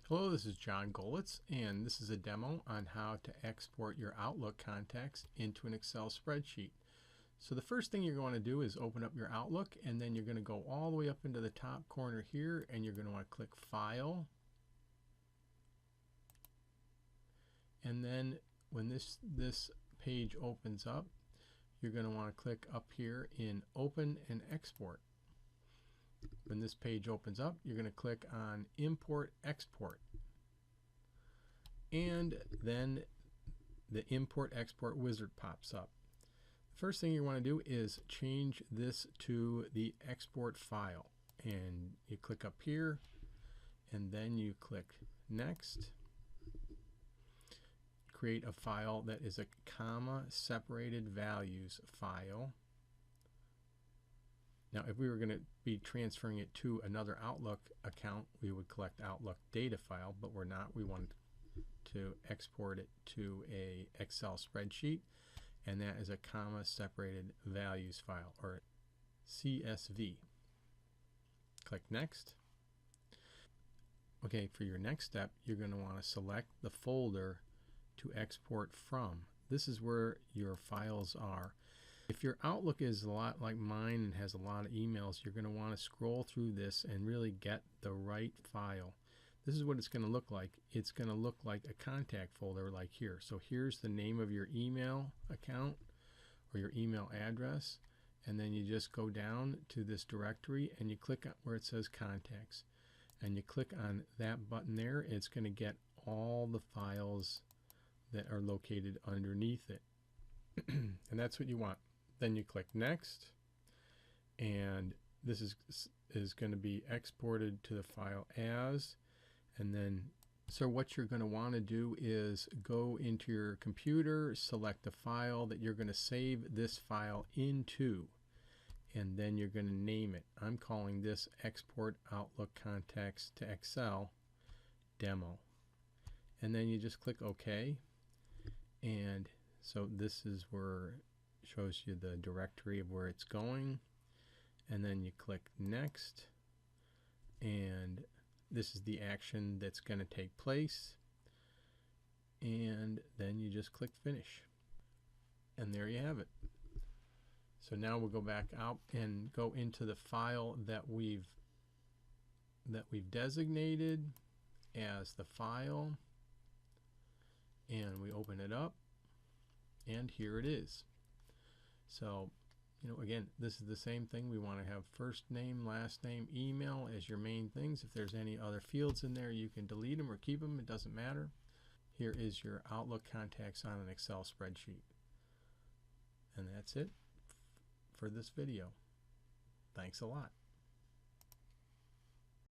Hello, this is John Golitz, and this is a demo on how to export your Outlook contacts into an Excel spreadsheet. So the first thing you're going to do is open up your Outlook, and then you're going to go all the way up into the top corner here, and you're going to want to click File. And then when this page opens up, you're going to want to click up here in Open and Export. When this page opens up, you're going to click on Import Export, and then the Import Export wizard pops up. The first thing you want to do is change this to the export file, and you click up here and then you click Next. Create a file that is a comma separated values file. Now, if we were going to be transferring it to another Outlook account, we would collect Outlook data file, but we're not. We want to export it to a Excel spreadsheet, and that is a comma separated values file, or CSV. Click Next. Okay, for your next step, you're going to want to select the folder to export from. This is where your files are. If your Outlook is a lot like mine and has a lot of emails, you're going to want to scroll through this and really get the right file. This is what it's going to look like. It's going to look like a contact folder like here. So here's the name of your email account or your email address, and then you just go down to this directory and you click on where it says Contacts, and you click on that button there. It's going to get all the files that are located underneath it. And that's what you want. Then you click Next, and this is going to be exported to the file as, and then so what you're going to want to do is go into your computer, select the file that you're going to save this file into, and then you're going to name it. I'm calling this Export Outlook Contacts to Excel Demo, and then you just click OK. And so this is where it shows you the directory of where it's going, and then you click Next, and this is the action that's going to take place, and then you just click Finish, and there you have it. So now we'll go back out and go into the file that we've designated as the file, and we open it up, and here it is. So, again, this is the same thing. We want to have first name, last name, email as your main things. If there's any other fields in there, you can delete them or keep them. It doesn't matter. Here is your Outlook contacts on an Excel spreadsheet. And that's it for this video. Thanks a lot.